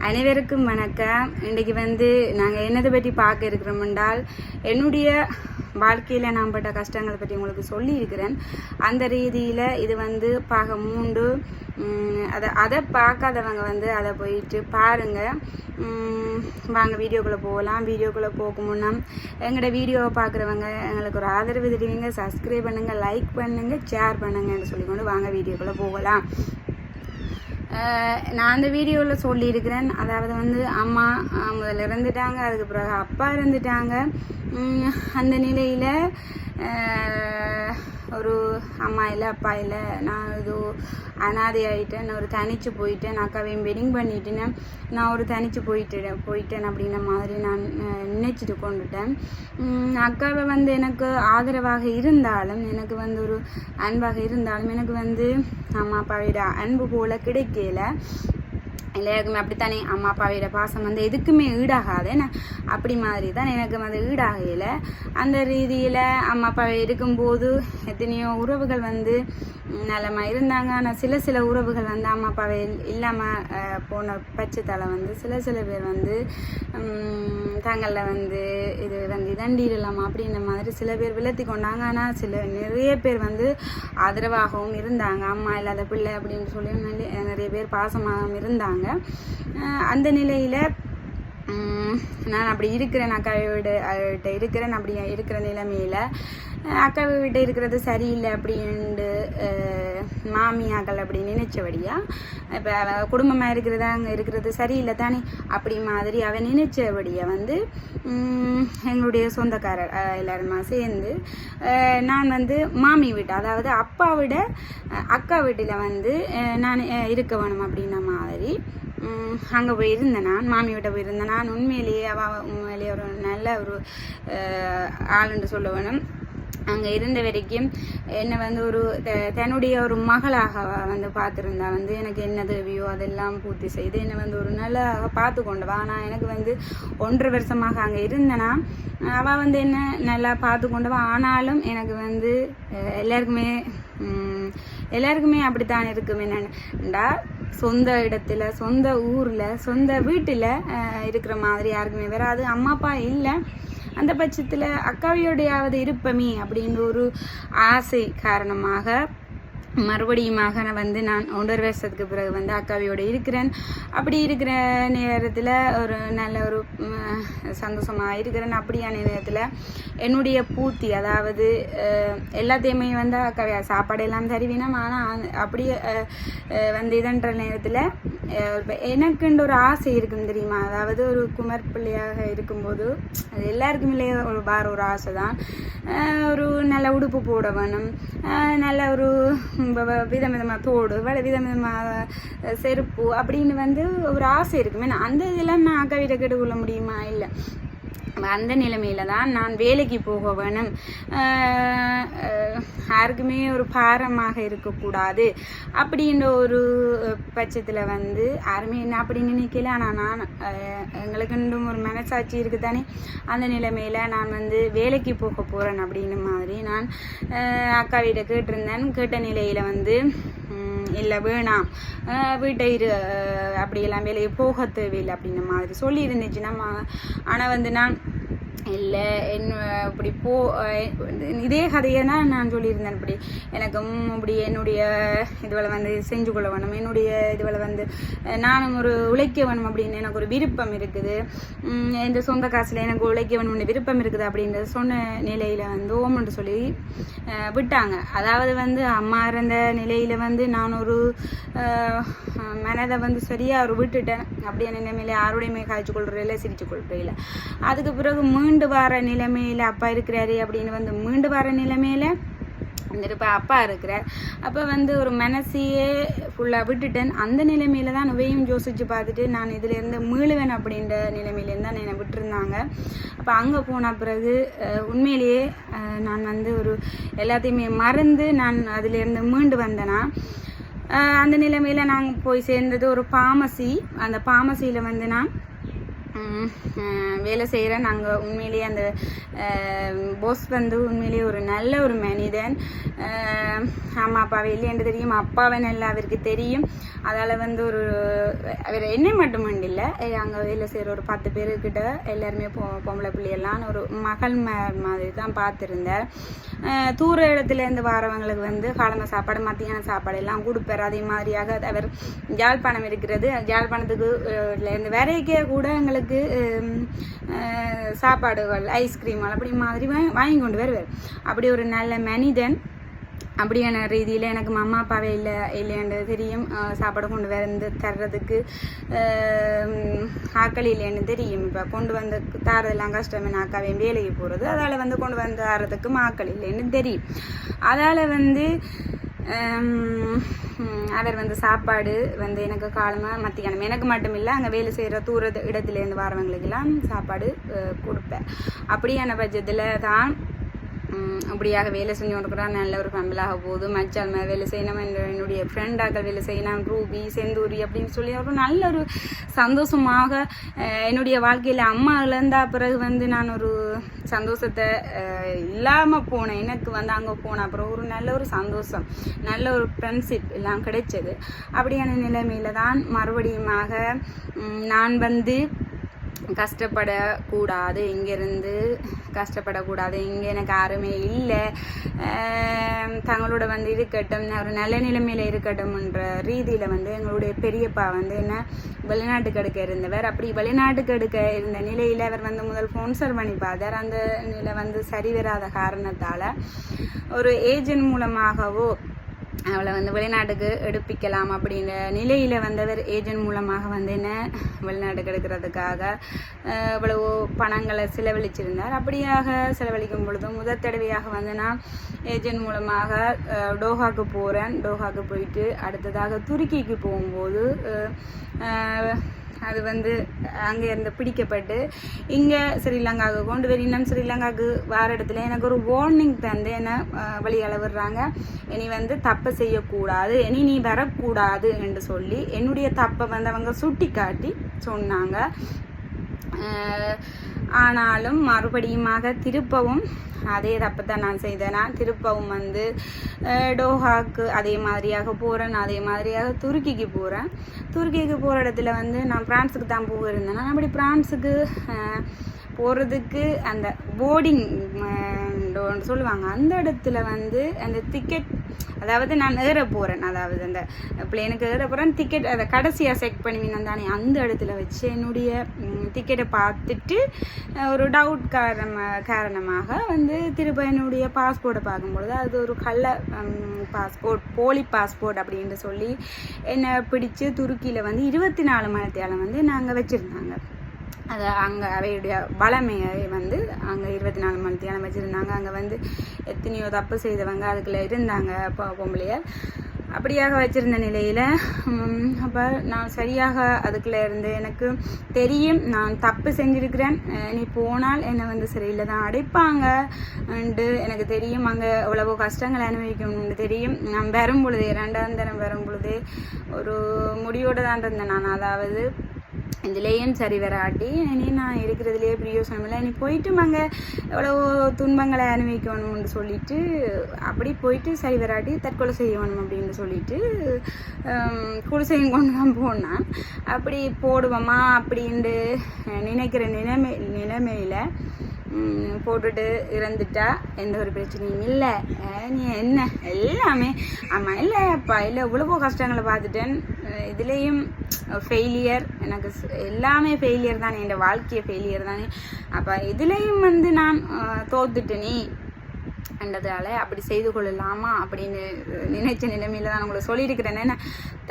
அனைவருக்கும் வணக்கம். இன்றைக்கு நாங்கள் என்னதை பற்றி பார்க்க இருக்கிறோம் என்றால், என்னுடைய வாழ்க்கையில் நான் பட்ட கஷ்டங்களை பற்றி உங்களுக்கு சொல்லியிருக்கிறேன். அந்த ரீதியில் இது பாகம் 3. அதை பார்க்காதவங்க அதை போயிட்டு பாருங்கள். வாங்க வீடியோக்குள்ளே போகலாம். வீடியோக்குள்ளே போக முன்னா எங்களோட வீடியோவை பார்க்குறவங்க எங்களுக்கு ஒரு ஆதரவு தெரிவிங்க, சப்ஸ்கிரைப் பண்ணுங்கள், லைக் பண்ணுங்கள், ஷேர் பண்ணுங்கன்னு சொல்லிக்கொண்டு வாங்க வீடியோக்குள்ளே போகலாம். நான் அந்த வீடியோவில் சொல்லியிருக்கிறேன். அதாவது அம்மா முதல்ல இறந்துட்டாங்க, அதுக்கு பிறகு அப்பா இறந்துட்டாங்க. அந்த நிலையில் ஒரு அம்மா இல்லை, அப்பா இல்லை, நான் இது அனாதை ஆகிட்டேன், நான் ஒரு தனிச்சு போயிட்டேன், நான் அக்காவையும் வெட்டிங் பண்ணிட்டேன், நான் ஒரு தனிச்சு போயிட்டேன் அப்படின்ற மாதிரி நான் நினைச்சிட்டு கொண்டுட்டேன். அக்காவை எனக்கு ஆதரவாக இருந்தாலும், எனக்கு ஒரு அன்பாக இருந்தாலும், எனக்கு அம்மா அப்பாவோட அன்பு போல கிடைக்கல. எல்லாருக்குமே அப்படித்தானே, அம்மா அப்பாவோட பாசம் எதுக்குமே ஈடாகாது. அப்படி மாதிரி தான் எனக்கு ஈடாகல. அந்த ரீதியில் அம்மா அப்பாவை இருக்கும்போது எத்தனையோ உறவுகள் நலமாக இருந்தாங்க. ஆனால் சில உறவுகள் அம்மா அப்பாவை இல்லாமல் போன பட்சத்தால் சில பேர் தங்களில் இது இதண்டிடலாமா அப்படின்ற மாதிரி சில பேர் விளத்தி கொண்டாங்க. ஆனால் நிறைய பேர் ஆதரவாகவும் இருந்தாங்க. அம்மா இல்லாத பிள்ளை அப்படின்னு சொல்லி நிறைய பேர் பாசமாகவும் இருந்தாங்க. அந்த நிலையில் நான் அப்படி இருக்கிறேன், அக்காவிட்ட இருக்கிறேன். அப்படி இருக்கிற நிலைமையில் அக்காவை விட்டு இருக்கிறது சரியில்லை அப்படின்ட்டு மாமியாக்கள் அப்படி நினைச்சபடியா, இப்போ குடும்பமாக இருக்கிறது சரியில்லை தானே அப்படி மாதிரி அவன் நினைச்சபடியா எங்களுடைய சொந்தக்காரர் எல்லாருமா சேர்ந்து நான் மாமி வீட்டு, அதாவது அப்பாவிட அக்கா வீட்டில் நான் இருக்க வேணும் அப்படின்ன மாதிரி அங்கே போயிருந்தேன். நான் மாமி வீட்டை போயிருந்தேன். நான் உண்மையிலேயே ஒரு நல்ல ஒரு ஆளுன்னு சொல்ல வேணும். அங்கே இருந்த வரைக்கும் என்னை ஒரு தன்னுடைய ஒரு மகளாக பார்த்துருந்தா. எனக்கு என்ன தேவையோ அதெல்லாம் பூர்த்தி செய்து என்னை ஒரு நல்லா பார்த்து கொண்டவா. நான் எனக்கு 1.5 வருஷமாக அங்கே இருந்தேன்னா அவள் என்ன நல்லா பார்த்து கொண்டவா. ஆனாலும் எனக்கு எல்லாருக்குமே அப்படித்தான் இருக்கும். என்னண்டா சொந்த இடத்துல, சொந்த ஊரில், சொந்த வீட்டில் இருக்கிற மாதிரி யாருக்குமே வராது. அம்மா அப்பா இல்லை, அந்த பட்சத்தில் அக்காவியோடையாவது இருப்பமே அப்படின்ற ஒரு ஆசை காரணமாக மறுபடியுமாக நான் நான் 1.5 வருஷத்துக்கு பிறகு அக்காவியோடு இருக்கிறேன். அப்படி இருக்கிற நேரத்தில் ஒரு நல்ல ஒரு சந்தோஷமாக இருக்கிறேன். அப்படியான நேரத்தில் என்னுடைய பூர்த்தி, அதாவது எல்லாத்தையுமே அக்காவியா சாப்பாடு எல்லாம் தருவினோம். ஆனால் அப்படியே இதன்ற நேரத்தில் எனக்குன்ற ஒரு ஆசை இருக்குன்னு தெரியுமா. அதாவது ஒரு குமர் பிள்ளையாக இருக்கும்போது அது எல்லாருக்குமே ஒரு ஆசை தான். ஒரு நல்ல உடுப்பு போட வேணும், நல்ல ஒரு விதவிதமாக தோடு, விதவிதமாக செருப்பு அப்படின்னு ஒரு ஆசை இருக்குமே. அந்த இதெல்லாம் நான் அக்கா வீட்டை கேட்டுக்கொள்ள முடியுமா? இல்லை. அந்த நிலைமையில தான் நான் வேலைக்கு போக வேணும், யாருக்குமே ஒரு பாரமாக இருக்கக்கூடாது அப்படின்ற ஒரு பட்சத்தில் யாருமே என்ன அப்படி நினைக்கல. ஆனால் நான் எங்களுக்கு இன்னும் ஒரு மனசாட்சி இருக்குதானே. அந்த நிலைமையில் நான் வேலைக்கு போக போகிறேன் அப்படின்னு மாதிரி நான் அக்கா வீட்டை கேட்டிருந்தேன். கேட்ட நிலையில் இல்லை வேணாம், வீட்டை அப்படியெல்லாம் வேலையை போக தேவையில்லை அப்படின்ற மாதிரி சொல்லி இருந்துச்சு. ஆனால் நான் இல்லை இப்படி இதே கதையை தான் நான் சொல்லியிருந்தேன். இப்படி எனக்கும் இப்படி என்னுடைய இதுவரை செஞ்சு கொள்ள வேணும், என்னுடைய இதுவரை நானும் ஒரு உழைக்க வேணும் அப்படின்னு எனக்கு ஒரு விருப்பம் இருக்குது. இந்த சொந்த காசில் எனக்கு உழைக்க வேணும்னு விருப்பம் இருக்குது அப்படின்ற சொன்ன நிலையில் ஓமன்ட்டு சொல்லி விட்டாங்க. அதாவது அம்மா இருந்த நிலையில் நான் ஒரு மனதை சரியாக ஒரு விட்டுட்டேன். அப்படியான நிலைமையில் யாரோடையுமே காய்ச்சி கொள்றதில்லை, சிரிச்சு கொள்றதில்லை. அதுக்கு பிறகு மீண்டு வர நிலைமையில் அப்பா இருக்கிறாரு அப்படின்னு மீண்டு வர நிலைமையில் இப்போ அப்பா இருக்கிறார். அப்போ ஒரு மனசையே ஃபுல்லாக விட்டுட்டேன். அந்த நிலைமையில தான் நுவையும் யோசித்து பார்த்துட்டு நான் இதிலேருந்து மீளுவேன் அப்படின்ற நிலைமையிலேருந்து தான் என்னை விட்டுருந்தாங்க. அப்போ அங்கே போன பிறகு உண்மையிலேயே நான் ஒரு எல்லாத்தையுமே மறந்து நான் அதிலேருந்து மீண்டு வந்தேன்னா, அந்த நிலைமையில் நாங்கள் போய் சேர்ந்தது ஒரு பார்மசி. அந்த பார்மசியில் நான் வேலை செய்கிறேன். நாங்கள் உண்மையிலேயே அந்த பாஸ் வந்து உண்மையிலேயே ஒரு நல்ல ஒரு மனிதன். அம்மா அப்பாவை இல்லைன்னு தெரியும், அப்பாவை நல்லா அவருக்கு தெரியும். அதால் வந்து அவர் என்ன மட்டும் இல்லை, அங்கே வேலை செய்கிற ஒரு 10 பேருக்கிட்ட எல்லாருமே பொம்பளை பிள்ளையெல்லாம் ஒரு மகள் மாதிரி தான் பார்த்துருந்தார். தூர இடத்துலேருந்து வரவங்களுக்கு வந்து காலமை சாப்பாடு மத்தியான சாப்பாடு எல்லாம் கொடுப்பார். அதே மாதிரியாக அவர் யாழ்ப்பாணம் இருக்கிறது, யாழ்ப்பாணத்துக்கு இருந்து வரைக்கே கூட எங்களுக்கு சாப்பாடுகள் ஐஸ்கிரீம் அப்படி மாதிரி வாங்கி கொண்டு வருவார். அப்படி ஒரு நல்ல மனிதன். அப்படியான ரீதியில் எனக்கு அம்மா அப்பாவே இல்லைன்னு தெரியும், சாப்பாடு கொண்டு வந்து தர்றதுக்கு ஆக்கள் இல்லைன்னு தெரியும். இப்போ கொண்டு வந்து தாரதெல்லாம் கஷ்டமே, அக்காவே வேலைக்கு போகிறது, அதால் வந்து கொண்டு வந்து தரதுக்கு ஆக்கள் இல்லைன்னு தெரியும். அதால் வந்து அவர் வந்து சாப்பாடு வந்து எனக்கு காலமாக மத்தியானம் எனக்கு மட்டும் இல்லை, அங்கே வேலை செய்கிற தூர இடத்துலேருந்து வரவங்களுக்கெல்லாம் சாப்பாடு கொடுப்பேன். அப்படியான பட்சத்தில் தான் அப்படியாக வேலை செஞ்சு கொண்டிருக்கிறான். நல்ல ஒரு ஃபேமிலியாக போகுது. மச்சால் வேலை செய்யணும், என்னுடைய ஃப்ரெண்டாக்கள் வேலை செய்யணும், ரூபி செந்தூரி அப்படின்னு சொல்லி ஒரு நல்ல ஒரு சந்தோஷமாக என்னுடைய வாழ்க்கையில் அம்மா இழந்தா பிறகு வந்து நான் ஒரு சந்தோஷத்தை இல்லாமல் போனேன். எனக்கு வந்து அங்கே போன அப்புறம் ஒரு நல்ல ஒரு சந்தோஷம், நல்ல ஒரு ஃப்ரெண்ட்ஷிப் எல்லாம் கிடைச்சது. அப்படியான நிலைமையில தான் மறுபடியுமாக நான் வந்து கஷ்டப்படக்கூடாது, இங்கேருந்து கஷ்டப்படக்கூடாது, இங்கே எனக்கு யாருமே இல்லை, தங்களோட வந்து இருக்கட்டும், ஒரு நல்ல நிலைமையில் இருக்கட்டும்ன்ற ரீதியில் வந்து எங்களுடைய பெரியப்பா வந்து என்ன வெளிநாட்டுக்கு எடுக்க இருந்தவர். அப்படி வெளிநாட்டுக்கு எடுக்க இருந்த நிலையில் அவர் வந்து முதல் ஸ்பான்சர் பண்ணி பார்த்தார். அந்த நிலை வந்து சரி வராத காரணத்தால் ஒரு ஏஜென்ட் மூலமாகவோ அவளை வந்து வெளிநாட்டுக்கு எடுப்பிக்கலாம் அப்படின்ற நிலையில் வந்தவர் ஏஜென்ட் மூலமாக வந்து என்ன வெளிநாட்டுக்கு எடுக்கிறதுக்காக இவ்வளவோ பணங்களை செலவழிச்சிருந்தார். அப்படியாக செலவழிக்கும் பொழுது முதல் தடவையாக வந்து நான் ஏஜென்ட் மூலமாக டோஹாக்கு போகிறேன். டோஹாக்கு போயிட்டு அடுத்ததாக துருக்கிக்கு போகும்போது அது வந்து அங்கே இருந்து பிடிக்கப்பட்டு இங்கே ஸ்ரீலங்காவுக்கு கொண்டு வர, இன்னும் ஸ்ரீலங்காவுக்கு வர இடத்துல எனக்கு ஒரு வார்னிங் தந்து என்ன வழியால் விடுறாங்க, இனி வந்து தப்பை செய்யக்கூடாது, இனி நீ வரக்கூடாது என்று சொல்லி என்னுடைய தப்பை வந்து அவங்க சுட்டி காட்டி சொன்னாங்க. ஆனாலும் மறுபடியுமாக திருப்பவும் அதே தப்பு தான் நான் செய்தேன். நான் திருப்பவும் வந்து டோஹாக்கு அதே மாதிரியாக போகிறேன், அதே மாதிரியாக துருக்கிக்கு போகிறேன். துருக்கிக்கு போகிற இடத்துல வந்து நான் பிரான்ஸுக்கு தான் போயிருந்தேன். நான் அப்படி பிரான்ஸுக்கு போகிறதுக்கு அந்த போர்டிங் சொல்லுவாங்க, அந்த இடத்துல வந்து அந்த டிக்கெட், அதாவது நான் ஏற போகிறேன், அதாவது அந்த பிளேனுக்கு ஏற போகிறேன், டிக்கெட் அதை கடைசியாக செக் பண்ணுவீங்க தானே, அந்த இடத்துல வச்சு என்னுடைய டிக்கெட்டை பார்த்துட்டு ஒரு டவுட் காரணமாக வந்து திரும்ப என்னுடைய பாஸ்போர்ட்டை பார்க்கும்பொழுது அது ஒரு கள்ள பாஸ்போர்ட், போலி பாஸ்போர்ட் அப்படின்னு சொல்லி என்னை பிடிச்சு துருக்கியில் வந்து 24 மணி நேரம் வந்து நாங்கள் வச்சுருந்தாங்க. அது அங்கே அவையுடைய வளமையை வந்து அங்கே 24 மணி நேரம் வச்சுருந்தாங்க. அங்கே வந்து எத்தனையோ தப்பு செய்தவங்க அதுக்குள்ளே இருந்தாங்க பொம்பளையர். அப்படியாக வச்சுருந்த நிலையில் அப்போ நான் சரியாக அதுக்குள்ளே இருந்து எனக்கு தெரியும் நான் தப்பு செஞ்சுருக்கிறேன், நீ போனால் என்னை வந்து சிறையில் தான் அடைப்பாங்க அண்டு எனக்கு தெரியும், அங்கே எவ்வளவோ கஷ்டங்களை அனுபவிக்கணும்னு தெரியும். நான் வரும் பொழுதே 2ஆம் தரம் வரும் பொழுதே ஒரு முடிவோடு தான் இருந்தேன் நான். அதாவது இதுலேயும் சரி வராட்டி இனி நான் இருக்கிறதுலேயே பிரயோசனம் இல்லை, இனி போயிட்டு அங்கே எவ்வளோ துன்பங்களை அனுபவிக்கணும்னு சொல்லிட்டு அப்படி போயிட்டு சரி வராட்டி தற்கொலை செய்யணும் அப்படின்னு சொல்லிட்டு குடிசையும் கொண்டு தான் போனான். அப்படி போடுவோமா அப்படின்ட்டு நினைக்கிற நிலைமையில் போட்டுட்டு இறந்துட்டா எந்த ஒரு பிரச்சனையும் இல்லை. நீ என்ன எல்லாமே ஆமாம் இல்லை அப்பா இல்லை இவ்வளவோ கஷ்டங்களை பார்த்துட்டேன், இதுலேயும் ஃபெயிலியர், எனக்கு எல்லாமே ஃபெயிலியர் தானே, என் வாழ்க்கையை ஃபெயிலியர் தானே, அப்போ இதுலேயும் வந்து நான் தோத்துட்டேனே என்றதால அப்படி செய்து கொள்ளலாமா அப்படின்னு நினைச்ச நிலைமையில தான் உங்களை சொல்லியிருக்கிறேன். ஏன்னா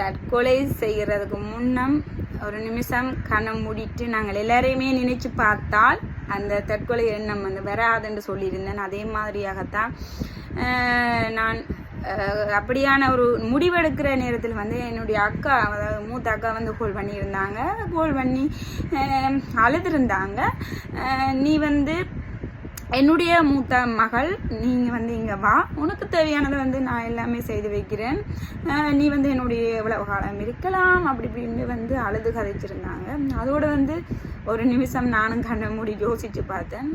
தற்கொலை செய்கிறதுக்கு முன்னம் ஒரு நிமிஷம் கண்ணை மூடிட்டு நாங்கள் எல்லாரையுமே நினைச்சு பார்த்தால் அந்த தற்கொலை எண்ணம் வந்து வராதுன்னு சொல்லியிருந்தேன். அதே மாதிரியாகத்தான் நான் அப்படியான ஒரு முடிவெடுக்கிற நேரத்தில் வந்து என்னுடைய அக்கா, அதாவது மூத்த அக்கா வந்து கோல் பண்ணியிருந்தாங்க. கோல் பண்ணி அழுதுருந்தாங்க, நீ வந்து என்னுடைய மூத்த மகள், நீங்கள் வந்து இங்கே வா, உனக்கு தேவையானதை வந்து நான் எல்லாமே செய்து வைக்கிறேன், நீ வந்து என்னுடைய எவ்வளவு காலம் இருக்கலாம் அப்படி இப்படின்னு வந்து அழுது கதைச்சிருந்தாங்க. அதோடு வந்து ஒரு நிமிஷம் நானும் கண்ண மூடி யோசித்து பார்த்தேன்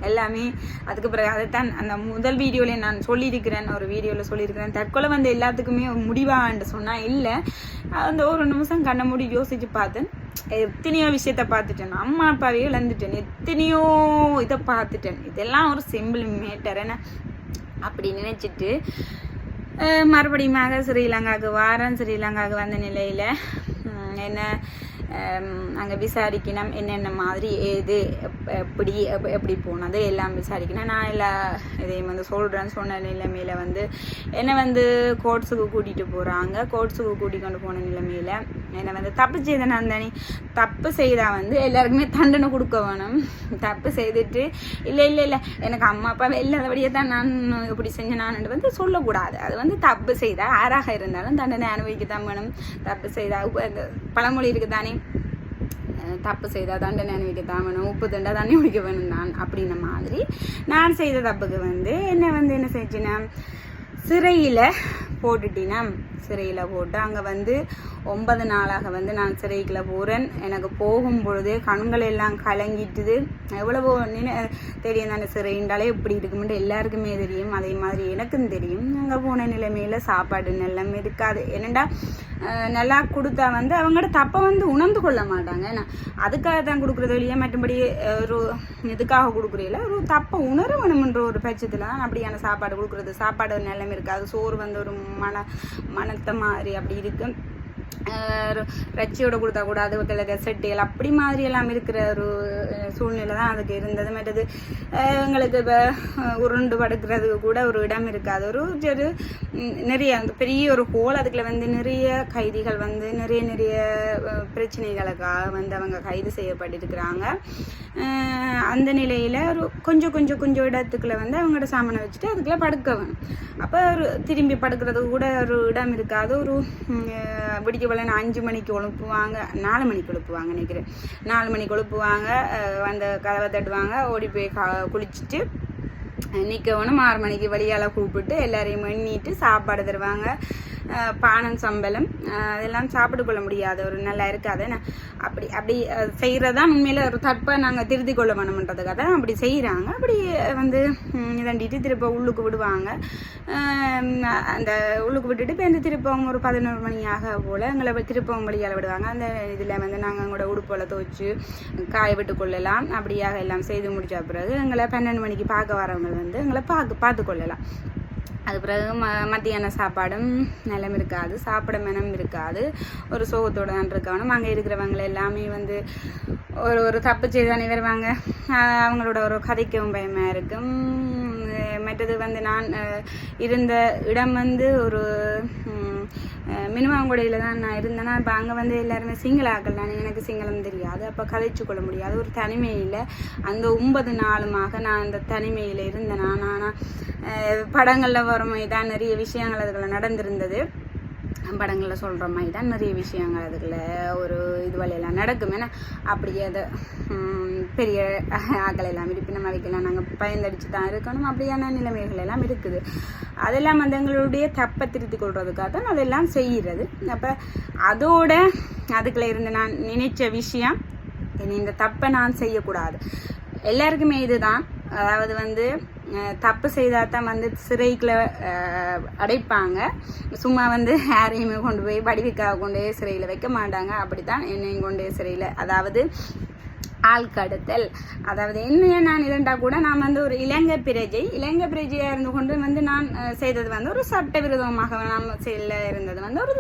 எல்லாமே. அதுக்கு பிறகு அதைத்தான் அந்த முதல் வீடியோவில் நான் சொல்லியிருக்கிறேன், ஒரு வீடியோவில் சொல்லியிருக்கிறேன், தற்கொலை வந்து எல்லாத்துக்குமே முடிவான்னு சொன்னால் இல்லை. அந்த ஒரு நிமிஷம் கண்ண மூடி யோசித்து பார்த்தேன். எத்தனையோ விஷயத்த பார்த்துட்டேன், அம்மா அப்பாவே இழந்துட்டேன், எத்தனையோ இதை பார்த்துட்டேன், இதெல்லாம் ஒரு சிம்பிள் மேட்டர் என்ன அப்படி நினச்சிட்டு மறுபடியும் ஸ்ரீலங்காவுக்கு வாரேன். ஸ்ரீலங்காவுக்கு வந்த நிலையில் என்ன அங்கே விசாரிக்கணும், என்னென்ன மாதிரி ஏது எப்படி போனது எல்லாம் விசாரிக்கணும். நான் எல்லா இதையும் வந்து சொல்கிறேன்னு சொன்ன நிலைமையில் வந்து என்னை வந்து கோர்ட்ஸுக்கு கூட்டிகிட்டு போகிறாங்க. கோர்ட்ஸுக்கு கூட்டிகிட்டு கொண்டு போன நிலைமையில் என்னை வந்து தப்பு செய்த நான் தானே, தப்பு செய்தால் வந்து எல்லாருக்குமே தண்டனை கொடுக்க வேணும். தப்பு செய்துட்டு இல்லை இல்லை இல்லை எனக்கு அம்மா அப்பாவே இல்லாதபடியே தான் நான் இப்படி செஞ்சேன் நான் வந்து சொல்லக்கூடாது. அது வந்து தப்பு செய்தால் யாராக இருந்தாலும் தண்டனை அனுபவிக்கத்தான் வேணும். தப்பு செய்தால் பழமொழி இருக்குது தானே, தப்பு செய்தால் தண்டனை அனுபவிக்கத்தான் வேணும், உப்பு தண்டை தண்ணி குடிக்க வேணும் நான் அப்படின்ன மாதிரி. நான் செய்த தப்புக்கு வந்து என்ன செஞ்சினா சிறையில் போட்டுட்டினா, சிறையில் போட்டு அங்கே வந்து 9 நாளாக வந்து நான் சிறைக்குள்ள போகிறேன். எனக்கு போகும் பொழுதே கண்கள் எல்லாம் கலங்கிட்டுது. எவ்வளவோ தெரியும் தானே, சிறைண்டாலே எப்படி இருக்குமென்று எல்லாருக்குமே தெரியும், அதே மாதிரி எனக்கும் தெரியும். அங்கே போன நிலைமையில் சாப்பாடு நல்லமே இருக்காது. என்னென்னா நல்லா கொடுத்தா வந்து அவங்களோட தப்பை வந்து உணர்ந்து கொள்ள மாட்டாங்க. ஏன்னா அதுக்காக தான் கொடுக்குறது இல்லையா, மற்றபடி ஒரு இதுக்காக கொடுக்குறீங்கள, ஒரு தப்பை உணர வேணுமென்ற ஒரு பட்சத்தில் தான் அப்படியான சாப்பாடு கொடுக்குறது. சாப்பாடு நிலைமை இருக்காது, சோறு வந்து ஒரு மணத்த மாதிரி அப்படி இருக்கும். ரச்சியோட கொடுத்தா கூட அது கிழக்க செட்டிகள் அப்படி மாதிரி எல்லாம் இருக்கிற ஒரு சூழ்நிலை தான் அதுக்கு இருந்தது. மற்றது எங்களுக்கு இப்போ உருண்டு படுக்கிறதுக்கு கூட ஒரு இடம் இருக்காது. ஒரு நிறைய பெரிய ஒரு ஹோல், அதுக்குள்ள வந்து நிறைய கைதிகள் வந்து நிறைய பிரச்சனைகளுக்காக வந்து அவங்க கைது செய்யப்பட்டிருக்கிறாங்க. அந்த நிலையில் ஒரு கொஞ்சம் இடத்துக்குள்ள வந்து அவங்களோட சாமானை வச்சுட்டு அதுக்குள்ள படுக்க வேணும். அப்போ ஒரு திரும்பி படுக்கிறதுக்கு கூட ஒரு இடம் இருக்காது. ஒரு விடிக்க போல 5 மணிக்கு எழுப்புவாங்க, 4 மணிக்கு எழுப்புவாங்க நினைக்கிறேன். 4 மணிக்கு எழுப்புவாங்க, அந்த கதவை தட்டுவாங்க, ஓடி போய் குளிச்சுட்டு நிற்கணும். 6 மணிக்கு வழியால் கூப்பிட்டு எல்லாரையும் எண்ணிட்டு சாப்பாடு தருவாங்க. பானம் சம்பளம் அதெல்லாம் சாப்பிட்டு கொள்ள முடியாது, ஒரு நல்லா இருக்காது. அப்படி செய்கிறதான் உண்மையில் ஒரு தப்பை நாங்கள் திருத்தி கொள்ள வேணும்ன்றதுக்காக தான் அப்படி செய்கிறாங்க. அப்படி வந்து இதண்டிட்டு திருப்ப உள்ளுக்கு விடுவாங்க. அந்த உள்ளுக்கு விட்டுட்டு இப்போ இந்த திருப்பம் ஒரு 11 மணி ஆக போல் எங்களை திருப்பம் வழியால் விடுவாங்க. அந்த இதில் வந்து நாங்கள் எங்களோட உடுப்போல துவைச்சு காய விட்டு கொள்ளலாம். அப்படியாக எல்லாம் செய்து முடித்த பிறகு எங்களை 12 மணிக்கு பார்க்க வரவங்க வந்து எங்களை பார்த்து கொள்ளலாம். அது பிறகு மத்தியான சாப்பாடும் நிலம் இருக்காது, சாப்பிட மனம் இருக்காது, ஒரு சோகத்தோடு தான் இருக்கணும். அங்கே இருக்கிறவங்க எல்லாமே வந்து ஒரு தப்பு செய்தானே வருவாங்க, அவங்களோட ஒரு கதைக்கவும் பயமாக இருக்கும். மற்றது வந்து நான் இருந்த இடம் வந்து ஒரு மினிமாங்குடையில் தான் நான் இருந்தேன்னா. இப்போ அங்கே வந்து எல்லாருமே சிங்களாக்கள் தான், எனக்கு சிங்களம் தெரியாது, அப்போ கதைச்சு கொள்ள முடியாது. ஒரு தனிமையில் அந்த 9 நாளுமாக நான் அந்த தனிமையில் இருந்தேன். ஆனால் படங்களில் வர மாதிரி தான் நிறைய விஷயங்கள் அதுக்குள்ள நடந்திருந்தது. படங்களில் சொல்கிற மாதிரி தான் நிறைய விஷயங்கள் அதுக்குள்ள ஒரு இதுவலையெல்லாம் நடக்கும். ஏன்னா அப்படியே அதை பெரிய ஆக்கள் எல்லாம் இருப்பினம் அவைக்கெல்லாம் நாங்கள் பயந்தடிச்சு தான் இருக்கணும். அப்படியான நிலைமைகள் எல்லாம் இருக்குது. அதெல்லாம் வந்து எங்களுடைய தப்பை திருத்தி கொள்றதுக்காக தான் அதெல்லாம் செய்கிறது. அப்போ அதோட அதுக்குள்ளே இருந்து நான் நினைச்ச விஷயம், இந்த தப்பை நான் செய்யக்கூடாது. எல்லாருக்குமே இதுதான், அதாவது வந்து தப்பு செய்தால் தான் வந்து சிறைக்குள்ள அடைப்பாங்க. சும்மா வந்து யாரையுமே கொண்டு போய் வடிவிக்காக கொண்டு போய் சிறையில் வைக்க மாட்டாங்க. அப்படி தான் என்னையும் கொண்டு போய் சிறையில், அதாவது ஆள்கடத்தல். அதாவது என்ன நான் இருந்தால் கூட நான் வந்து ஒரு இலங்கை பிரஜையாக இருந்து கொண்டு வந்து நான் செய்தது வந்து ஒரு சட்டவிரோதமாக நாம் செயலில் இருந்தது வந்து ஒரு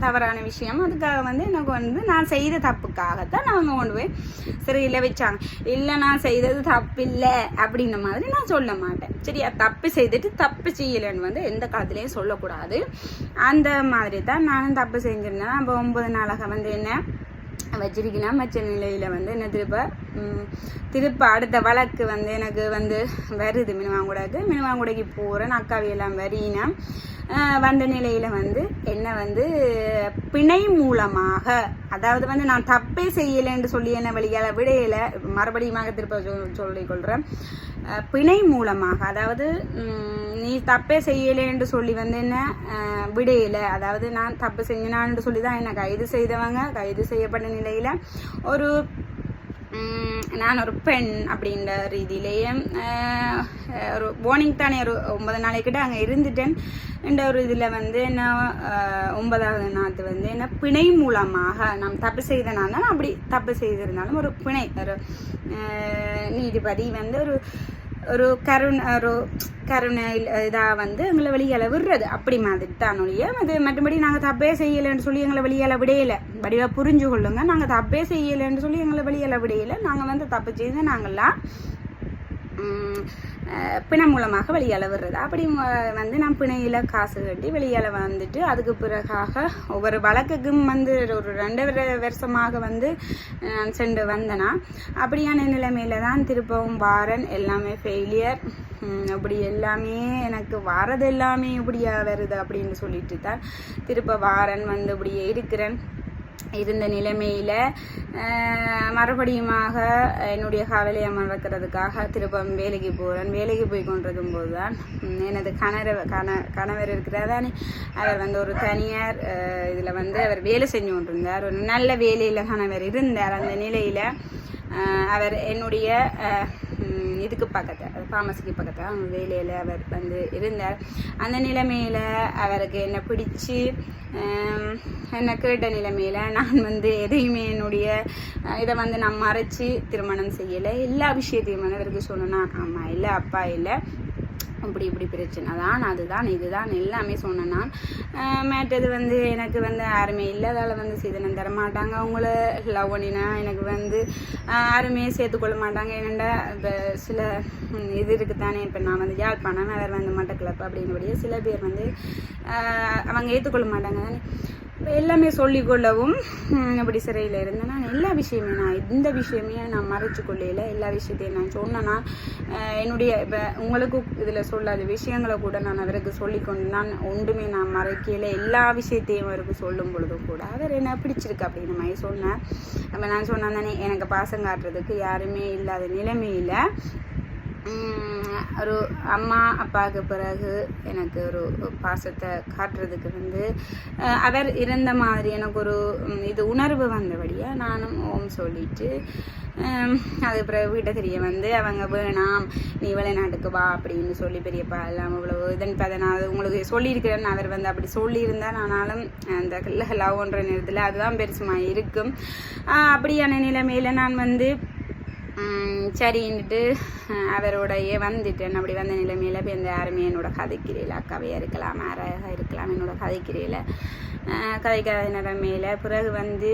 தவறான விஷயம். அதுக்காக வந்து எனக்கு வந்து நான் செய்த தப்புக்காகத்தான் அவங்க கொண்டு போய் சிறையில் வச்சாங்க. இல்லை நான் செய்தது தப்பு இல்லை அப்படின்ன மாதிரி நான் சொல்ல மாட்டேன். சரியா, தப்பு செய்துட்டு தப்பு செய்யலைன்னு வந்து எந்த காலத்துலேயும் சொல்லக்கூடாது. அந்த மாதிரி தான் நானும் தப்பு செஞ்சிருந்தேன். அப்போ 9 நாளாக வந்து என்ன வச்சிருக்கலாம். வச்ச நிலையில் வந்து என்ன திருப்ப அடுத்த வழக்கு வந்து எனக்கு வந்து வருது. மினுவாங்குடைக்கு போகிறேன், அக்காவியெல்லாம் வரினா வந்த நிலையில் வந்து என்ன வந்து பிணை மூலமாக, அதாவது வந்து நான் தப்பே செய்யலைன்னு சொல்லி என்ன வழியால் விடையில மறுபடியும் திருப்ப சொல்லிக்கொள்கிறேன். பிணை மூலமாக, அதாவது நீ தப்பே செய்யலைன்னு சொல்லி வந்து என்ன விடையில, அதாவது நான் தப்பு செஞ்சினான்னு சொல்லி தான் என்ன கைது செய்தவங்க. கைது செய்யப்பட்ட நிலையில் நான் ஒரு பெண் அப்படின்ற ரீதியிலேயே ஒரு வார்னிங் தானே ஒரு 9 நாளைக்கிட்ட அங்கே இருந்துட்டேன் என்ற ஒரு இதில் வந்து என்ன 9வது நாள் வந்து என்ன பிணை மூலமாக நாம் தப்பு செய்தனால அப்படி தப்பு செய்திருந்தாலும் ஒரு பிணை ஒரு நீதிபதி வந்து ஒரு கருணை இதாக வந்து எங்களை வெளியால் விடுறது அப்படி மாதிரி தான் ஒழிய அது மற்றபடி நாங்கள் தப்பே செய்யலைன்னு சொல்லி எங்களை வெளியால் விடையில. வடிவாக புரிஞ்சு கொள்ளுங்க, நாங்கள் தப்பே செய்யலைன்னு சொல்லி எங்களை வெளியால் விடையில. நாங்கள் வந்து தப்பு செய்து நாங்கள்லாம் பிணை மூலமாக வெளியால் விடுறது. அப்படி வந்து நான் பிணையில் காசு கட்டி வெளியால் வந்துட்டு அதுக்கு பிறகாக ஒவ்வொரு வழக்குக்கும் வந்து ஒரு 2 வருஷமாக வந்து நான் சென்று வந்தேனா. அப்படியான நிலைமையில தான் திருப்பவும் வாரன், எல்லாமே ஃபெயிலியர். அப்படி எல்லாமே எனக்கு வாரது எல்லாமே இப்படியா வருது அப்படின்னு சொல்லிட்டு தான் திருப்ப வாரன் வந்து இப்படியே இருக்கிறேன். இருந்த நிலைமையில் மறுபடியுமாக என்னுடைய கவலையை மறக்கிறதுக்காக திருப்பம் வேலைக்கு போகிறேன். வேலைக்கு போய் கொண்டிருக்கும் போது தான் எனது கணவர் இருக்கிறதானே, அவர் வந்து ஒரு தனியார் இதில் வந்து அவர் வேலை செஞ்சு கொண்டிருந்தார். ஒரு நல்ல வேலையில் கணவர் இருந்தார். அந்த நிலையில் அவர் என்னுடைய இதுக்கு பக்கத்தில் ஃபார்மசிக்கு பக்கத்தில் அவங்க வேலையில் அவர் வந்து இருந்தார். அந்த நிலைமையில் அவருக்கு என்னை பிடிச்சி என்னை கேட்ட நிலைமையில் நான் வந்து எதையுமே என்னுடைய இதை வந்து நான் மறைச்சி திருமணம் செய்யலை. எல்லா விஷயத்தையும் வந்து அவருக்கு சொன்னேன்னா, அம்மா இல்லை, அப்பா இல்லை, இப்படி பிரச்சனை தான், அதுதான் இதுதான் எல்லாமே சொன்னேன் நான். மேட்டது வந்து எனக்கு வந்து யாருமே இல்லை, அதால் வந்து சீதனம் தர மாட்டாங்க. அவங்கள லவ் பண்ணினா எனக்கு வந்து யாருமே சேர்த்துக்கொள்ள மாட்டாங்க. என்னென்னா இப்போ சில இது இருக்குதானே, இப்போ நான் வந்து யாழ்ப்பாணம், அவர் வந்து மட்டக்களப்பு அப்படின்றபடியே சில பேர் வந்து அவங்க ஏற்றுக்கொள்ள மாட்டாங்க தானே. இப்போ எல்லாமே சொல்லிக்கொள்ளவும் அப்படி சிறையில் இருந்தேன். நான் எல்லா விஷயமே இந்த விஷயமே நான் மறைச்சு கொள்ளையில் எல்லா விஷயத்தையும் நான் சொன்னேன்னா என்னுடைய இப்போ உங்களுக்கு இதில் சொல்லாத விஷயங்களை கூட நான் அவருக்கு சொல்லிக்கொண்டு நான் ஒன்றுமே நான் மறைக்கல. எல்லா விஷயத்தையும் அவருக்கு சொல்லும் பொழுதும் கூட அவர் என்ன பிடிச்சிருக்கு அப்படின்ற மாதிரி சொன்னேன். அப்போ நான் சொன்னேன் தானே, எனக்கு பாசம் காட்டுறதுக்கு யாருமே இல்லாத நிலைமையில் ஒரு அம்மா அப்பாவுக்கு பிறகு எனக்கு ஒரு பாசத்தை காட்டுறதுக்கு வந்து அவர் இருந்த மாதிரி எனக்கு ஒரு இது உணர்வு வந்தபடியாக நானும் ஓம் சொல்லிட்டு அது பிறகு வீட்டை தெரிய வந்து அவங்க வேணாம், நீ வெளிநாட்டுக்கு வா அப்படின்னு சொல்லி பெரியப்பா எல்லாம் இவ்வளோ இதன் நான் உங்களுக்கு சொல்லியிருக்கிறேன்னு அவர் வந்து அப்படி சொல்லியிருந்தேன். ஆனாலும் அந்த லவ்ன்ற நேரத்தில் அதுதான் பெருசுமாக இருக்கும். அப்படியான நிலைமையில் நான் வந்து சரின்ட்டு அவரோடையே வந்துட்டேன். அப்படி வந்த நிலைமையில் இப்போ எந்த யாருமே என்னோட கதைக்கிறீல, அக்காவையாக இருக்கலாம், யாராக இருக்கலாம், என்னோட கதைக்கிறீல கதைக்காத நிலைமையில் பிறகு வந்து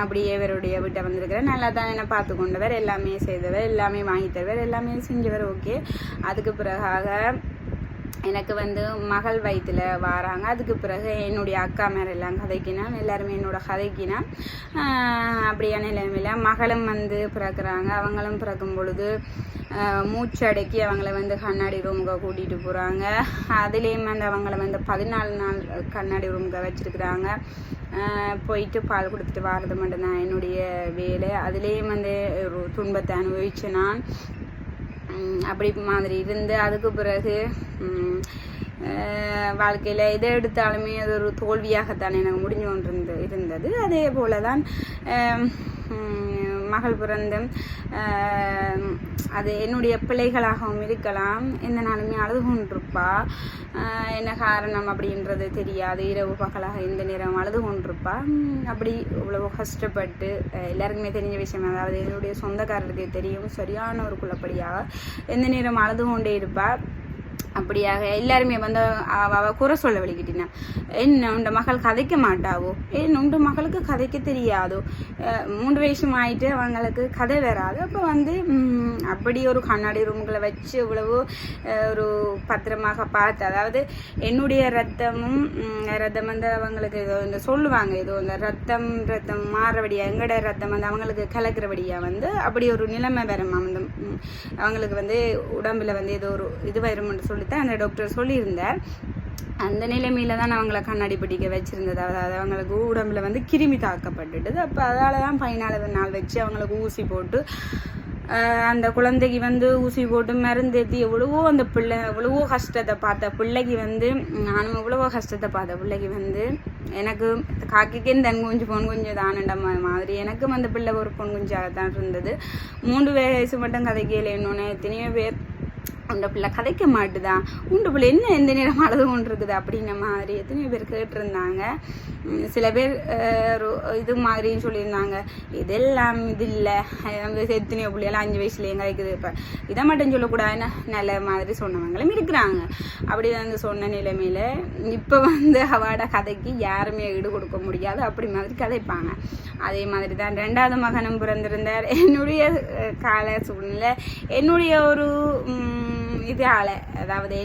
அப்படியே இவருடைய வீட்டை வந்திருக்கிறேன். நல்லா தான் என்னை பார்த்து கொண்டவர், எல்லாமே செய்தவர், எல்லாமே வாங்கி தருவர், எல்லாமே செஞ்சவர். ஓகே. அதுக்கு பிறகாக எனக்கு வந்து மகள் வயிற்றில் வராங்க. அதுக்கு பிறகு என்னுடைய அக்கா மேலே எல்லாம் கதைக்கினான், எல்லாருமே என்னோட கதைக்கினான். அப்படியான நிலைமையில் மகளும் வந்து பிறக்கிறாங்க. அவங்களும் பிறக்கும் பொழுது மூச்சடக்கி அவங்கள வந்து கண்ணாடி ரூமுக்கு கூட்டிகிட்டு போகிறாங்க. அதுலேயும் வந்து அவங்கள வந்து 14 நாள் கண்ணாடி ரூமுக்கு வச்சுருக்குறாங்க. போயிட்டு பால் கொடுத்துட்டு வாரது மட்டும்தான் என்னுடைய வேலை. அதுலேயும் வந்து ஒரு துன்பத்தை அனுபவிச்சு நான் அப்படி மாதிரி இருந்து அதுக்கு பிறகு வாழ்க்கையில் எதை எடுத்தாலுமே அது ஒரு தோல்வியாகத்தான் எனக்கு முடிஞ்சு கொண்டு இருந்தது. அதே போல தான் மகள் பிறந்தும் அது என்னுடைய பிள்ளைகளாகவும் இருக்கலாம். எந்த நாளுமே அழுது கொண்டிருப்பா. என்ன காரணம் அப்படின்றது தெரியாது. இரவு பகலாக இந்த நேரம் அழுது கொண்டிருப்பா. அப்படி இவ்வளவு கஷ்டப்பட்டு எல்லாருக்குமே தெரிஞ்ச விஷயம், அதாவது என்னுடைய சொந்தக்காரருக்கு தெரியும், சரியான ஒரு குழப்படியாக எந்த நேரம் அழுது கொண்டே இருப்பா. அப்படியாக எல்லாருமே வந்து அவ குறை சொல்ல வலிக்கிட்டினா, என்ன உண்ட மகள் கதைக்க மாட்டாவோ, உண்ட மகளுக்கு கதைக்க தெரியாதோ, 3 வயசும் ஆயிட்டு அவங்களுக்கு கதை வராது. அப்போ வந்து அப்படி ஒரு கண்ணாடி ரூம்களை வச்சு இவ்வளவு ஒரு பத்திரமாக பார்த்து, அதாவது என்னுடைய ரத்தம் வந்து அவங்களுக்கு ஏதோ இந்த சொல்லுவாங்க, ஏதோ இந்த ரத்தம் மாறபடியா எங்கட ரத்தம் வந்து அவங்களுக்கு கலக்கிறபடியா வந்து அப்படி ஒரு நிலைமை வரும். அந்த அவங்களுக்கு வந்து உடம்புல வந்து ஏதோ ஒரு இது வரும்னு சொல்லித்தான் அந்த டாக்டர் சொல்லியிருந்தார். அந்த நிலைமையில தான் அவங்கள கண்ணாடி படிக்க வச்சிருந்தது. அதாவது அவங்களுக்கு உடம்புல வந்து கிருமி தாக்கப்பட்டுடுது. அப்போ அதால தான் 14 நாள் வச்சு அவங்களுக்கு ஊசி போட்டு அந்த குழந்தைக்கு வந்து ஊசி போட்டு மருந்தேற்றி எவ்வளவோ அந்த பிள்ளை எவ்வளவோ கஷ்டத்தை பார்த்த பிள்ளைக்கு வந்து நானும் எவ்வளவோ கஷ்டத்தை பார்த்த பிள்ளைக்கு வந்து எனக்கு காக்கிக்கே தன் குஞ்சு பொன் குஞ்சு தானண்ட மாதிரி எனக்கும் அந்த பிள்ளை ஒரு பொன் குஞ்சாகத்தான் இருந்தது. 3 வயசு மட்டும் கதைக்கல இன்னொன்று எத்தனையோ பேர் உண்ட பிள்ளை கதைக்க மாட்டுதா, உண்டு பிள்ளை என்ன எந்த நேரம் அழுது கொண்டு இருக்குது அப்படின்ன மாதிரி எத்தனையோ பேர் கேட்டிருந்தாங்க. சில பேர் இது மாதிரின்னு சொல்லியிருந்தாங்க, இதெல்லாம் இது இல்லை எத்தனையோ பிள்ளையெல்லாம் 5 வயசுலேயும் கதைக்குது. இப்போ இதை மட்டும் சொல்லக்கூடாதுன்னு நல்ல மாதிரி சொன்னவங்களும் இருக்கிறாங்க. அப்படி வந்து சொன்ன நிலைமையில இப்போ வந்து அவாட கதைக்கு யாருமே ஈடு கொடுக்க முடியாது, அப்படி மாதிரி கதைப்பாங்க. அதே மாதிரி தான் 2வது மகனும் பிறந்திருந்தார். என்னுடைய கால சூழ்நிலை என்னுடைய ஒரு இதால, அதாவது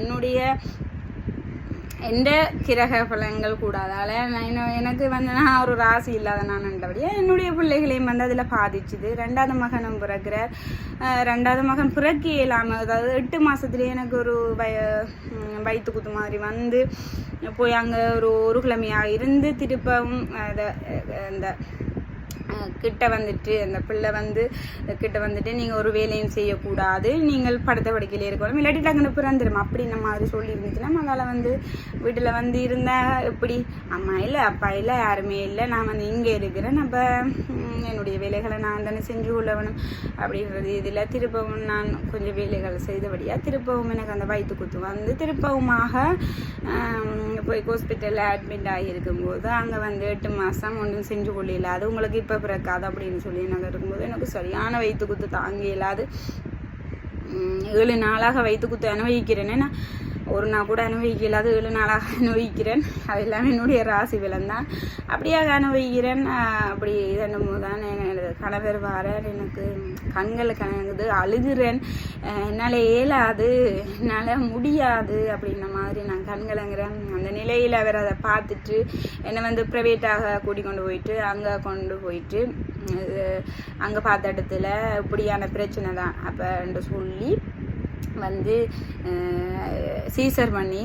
எந்த கிரக பலன்கள் கூடாதால எனக்கு வந்து நான் ஒரு ராசி இல்லாத நான்ன்றபடியா என்னுடைய பிள்ளைகளையும் வந்து அதில் பாதிச்சுது. 2வது மகனும் பிறக்கிறார். 2வது மகன் பிறக்க இல்லாமல், அதாவது 8 மாதத்துலேயே எனக்கு ஒரு வயிற்று குத்து மாதிரி வந்து போய் அங்கே ஒரு கிழமையாக இருந்து திருப்பவும் அந்த கிட்ட வந்துட்டு அந்த பிள்ளை வந்து கிட்ட வந்துட்டு நீங்கள் ஒரு வேலையும் செய்யக்கூடாது, நீங்கள் படுத்த படுக்கையிலே இருக்கணும், இல்லாட்டி டக்குன்னு பிறந்துடும் அப்படின்ன மாதிரி சொல்லி இருந்துச்சுன்னா அதனால் வந்து வீட்டில் வந்து இருந்தால் எப்படி அம்மா இல்லை அப்பா இல்லை யாருமே இல்லை, நான் வந்து இங்கே இருக்கிறேன், அப்போ என்னுடைய வேலைகளை நான் தானே செஞ்சு கொள்ளணும் அப்படின்றது இதில் திருப்பவும் நான் கொஞ்சம் வேலைகள் செய்தபடியாக திருப்பவும் எனக்கு அந்த வயிற்று குத்து வந்து திருப்பவுமாக போய் ஹாஸ்பிட்டலில் அட்மிட் ஆகியிருக்கும்போது அங்கே வந்து 8 மாதம் ஒன்றும் செஞ்சு கொள்ளல, அது உங்களுக்கு இப்போ பிறக்காது அப்படின்னு சொல்லி நாங்கள் இருக்கும்போது எனக்கு சரியான வயிற்று குத்து தாங்க இயலாது. 7 நாளாக வயிற்று குத்து அனுபவிக்கிறேன். ஏன்னா ஒரு நாள் கூட அனுபவிக்கலாது, 7 நாளாக அனுபவிக்கிறேன். அது எல்லாமே என்னுடைய ராசி விலந்தான். அப்படியாக அனுபவிக்கிறேன். அப்படி இதன்னும் போது தான் எனது கணவர் வாரார். எனக்கு கண்கள் கலங்குது, அழுகிறேன், என்னால் இயலாது, என்னால் முடியாது அப்படின்ன மாதிரி நான் கண்கலங்குறேன். அந்த நிலையில் அவர் அதை பார்த்துட்டு என்னை வந்து ப்ரைவேட்டாக கூட்டிக்கொண்டு போயிட்டு அங்கே பார்த்த இடத்துல இப்படியான பிரச்சனை தான் அப்போ சொல்லி வந்து சீசர் பண்ணி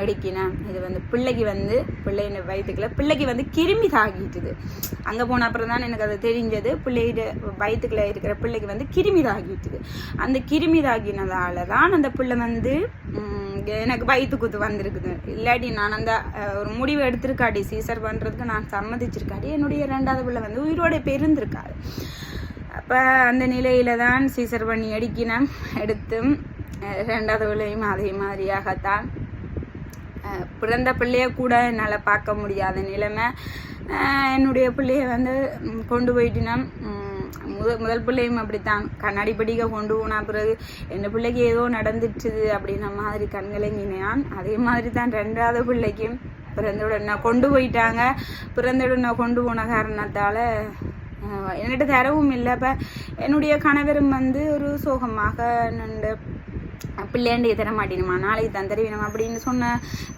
அடிக்கினேன். இது வந்து பிள்ளையின் வயிற்றுக்குள்ள பிள்ளைக்கு வந்து கிருமி தாக்கிட்டுது. அங்கே போன அப்புறம் தான் எனக்கு அது தெரிஞ்சது, பிள்ளைகிட்ட வயிற்றுக்குள்ள இருக்கிற பிள்ளைக்கு வந்து கிருமி தாக்கிட்டுது. அந்த கிருமி தாக்கினதால தான் அந்த பிள்ளை வந்து எனக்கு வயிற்று குத்து வந்திருக்குது. இல்லாட்டி நான் அந்த ஒரு முடிவு எடுத்திருக்காடி சீசர் பண்ணுறதுக்கு நான் சம்மதிச்சிருக்காடி என்னுடைய 2வது பிள்ளை வந்து உயிரோட பெருந்திருக்காது. அப்போ அந்த நிலையில தான் சீசர் பண்ணி எடுத்து 2வது பிள்ளையும் அதே மாதிரியாகத்தான் பிறந்த பிள்ளைய கூட என்னால் பார்க்க முடியாத நிலைமை. என்னுடைய பிள்ளைய வந்து கொண்டு போயிட்டுனா முதல் பிள்ளையும் அப்படித்தான் கண்ணாடி படிக்க கொண்டு போனா பிறகு என் பிள்ளைக்கு ஏதோ நடந்துட்டுது அப்படின்ன மாதிரி கண்கலங்கினான். அதே மாதிரி தான் 2வது பிள்ளைக்கும் பிறந்தவுடனே கொண்டு போயிட்டாங்க. பிறந்தவுடனே கொண்டு போன காரணத்தால் என்கிட்ட தரவும் இல்லை. அப்போ என்னுடைய கணவரும் வந்து ஒரு சோகமாக நின்று பிள்ளையாண்டியை தர மாட்டேனுமா, நாளைக்கு தான் தருவினோம் அப்படின்னு சொன்ன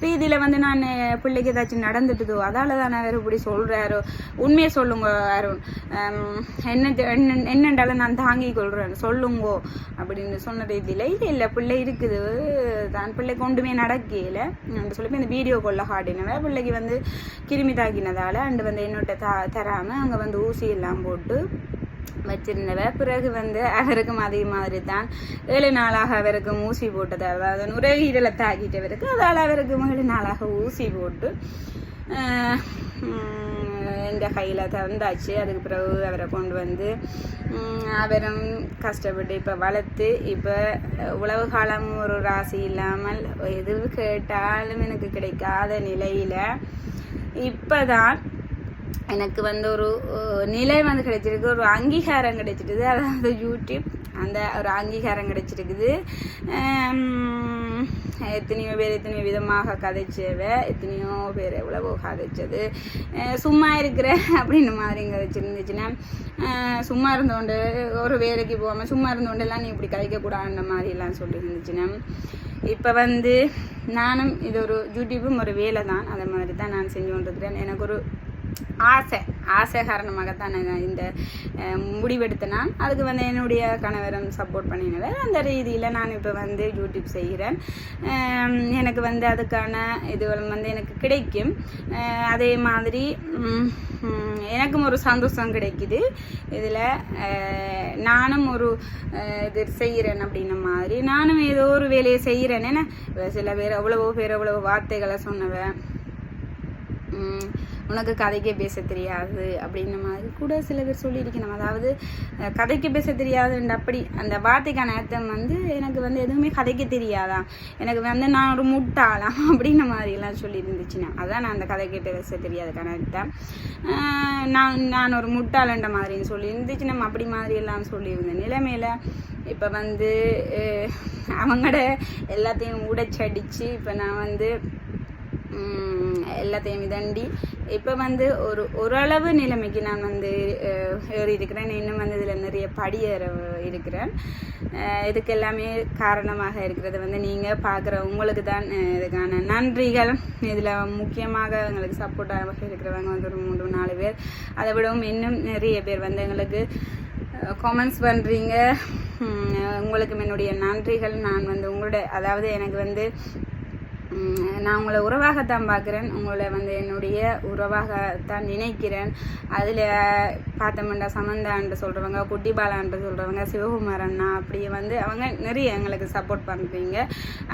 ரீதியில் வந்து நான் பிள்ளைக்கு ஏதாச்சும் நடந்துட்டுதோ அதால் தான் அவர் இப்படி சொல்கிறாரோ, உண்மையை சொல்லுங்க அருண், என்னென்றாலும் நான் தாங்கி கொள்கிறேன் சொல்லுங்கோ அப்படின்னு சொன்ன ரீதியில் இல்லை பிள்ளை இருக்குது தான், பிள்ளை கொண்டுமே நடக்கல என்று சொல்லி இந்த வீடியோ கொள்ள காட்டினவ பிள்ளைக்கு வந்து கிருமி தாக்கினதால் அண்டு வந்து என்னோட தராமல் அங்கே வந்து ஊசி எல்லாம் போட்டு வச்சிருந்தவ. பிறகு வந்து அவருக்கும் அதே மாதிரி தான் 7 நாளாக அவருக்கு ஊசி போட்டது, அதாவது நுரையீரலை தாக்கிட்டவருக்கு, அதால் அவருக்கு 7 நாளாக ஊசி போட்டு இந்த கையில் தந்தாச்சு. அதுக்கு பிறகு அவரை கொண்டு வந்து அவரும் கஷ்டப்பட்டு இப்போ வளர்த்து இப்போ உழவு காலம் ஒரு ராசி இல்லாமல் எது கேட்டாலும் எனக்கு கிடைக்காத நிலையில் இப்போ தான் எனக்கு வந்து ஒரு நிலை வந்து கிடைச்சிருக்கு, ஒரு அங்கீகாரம் கிடைச்சிட்டுது. அதாவது யூடியூப் அந்த ஒரு அங்கீகாரம் கிடைச்சிருக்குது. எத்தனையோ விதமாக கதைச்சவ, எத்தனையோ பேர் எவ்வளவோ கதைச்சது. சும்மா இருக்கிற அப்படின்னு மாதிரி கதைச்சிருந்துச்சுன்னா சும்மா இருந்தோண்டு ஒரு வேலைக்கு போகாமல் சும்மா இருந்தோண்டெல்லாம் நீ இப்படி கதைக்கக்கூடாதுன்ற மாதிரிலாம் சொல்லியிருந்துச்சுன்னா இப்போ வந்து நானும் இது ஒரு யூடியூப்பும் ஒரு வேலை தான், அதை மாதிரி தான் நான் செஞ்சு கொண்டிருக்கிறேன். எனக்கு ஒரு ஆசை காரணமாகத்தான் நான் இந்த முடிவெடுத்தேன். நான் அதுக்கு வந்து என்னுடைய கணவரும் சப்போர்ட் பண்ணினவர். அந்த ரீதியில் நான் இப்போ வந்து யூடியூப் செய்கிறேன். எனக்கு வந்து அதுக்கான இதுகள் வந்து எனக்கு கிடைக்கும். அதே மாதிரி எனக்கும் ஒரு சந்தோஷம் கிடைக்குது. இதில் நானும் ஒரு இது செய்கிறேன் அப்படின்ன மாதிரி நானும் ஏதோ ஒரு வேலையை செய்கிறேன். ஏன்னா சில பேர் அவ்வளவோ வார்த்தைகளை சொன்னவன், உனக்கு கதைக்கே பேச தெரியாது அப்படின்ன மாதிரி கூட சில பேர் சொல்லியிருக்கணும். அதாவது கதைக்கு பேச தெரியாதுன்ற அப்படி அந்த வார்த்தைக்கான அர்த்தம் வந்து எனக்கு வந்து எதுவுமே கதைக்க தெரியாதான், எனக்கு வந்து நான் ஒரு முட்டாளாம் அப்படின்ன மாதிரிலாம் சொல்லியிருந்துச்சுன்னா அதான் நான் அந்த கதைக்கு பேச தெரியாதுக்கான அர்த்தம். நான் ஒரு முட்டாளன்ற மாதிரின்னு சொல்லியிருந்துச்சு. நம்ம அப்படி மாதிரியெல்லாம் சொல்லியிருந்தேன் நிலைமையில் இப்போ வந்து அவங்களோட எல்லாத்தையும் உடைச்சடிச்சு இப்போ நான் வந்து எல்லாத்தையும் இதண்டி இப்போ வந்து ஓரளவு நிலைமைக்கு நான் வந்து ஏறி இருக்கிறேன். இன்னும் வந்து இதில் நிறைய படியேற இருக்கிறேன். இதுக்கு எல்லாமே காரணமாக இருக்கிறது வந்து நீங்கள் பார்க்குற உங்களுக்கு தான் இதுக்கான நன்றிகள். இதில் முக்கியமாக எங்களுக்கு சப்போர்ட்டாக இருக்கிறவங்க வந்து ஒரு 3-4 பேர், அதை விடவும் இன்னும் நிறைய பேர் வந்து எங்களுக்கு காமெண்ட்ஸ் பண்ணுறீங்க. உங்களுக்கும் என்னுடைய நன்றிகள். நான் வந்து உங்களோட அதாவது எனக்கு வந்து நான் உங்களை உறவாகத்தான் பார்க்குறேன், உங்களை வந்து என்னுடைய உறவாகத்தான் நினைக்கிறேன். அதில் பார்த்தோம்னா சமந்தான்ற சொல்கிறவங்க, குட்டி பாலான்ற சொல்கிறவங்க, சிவகுமார் அண்ணா அப்படி வந்து அவங்க நிறைய எங்களுக்கு சப்போர்ட் பண்ணுறீங்க.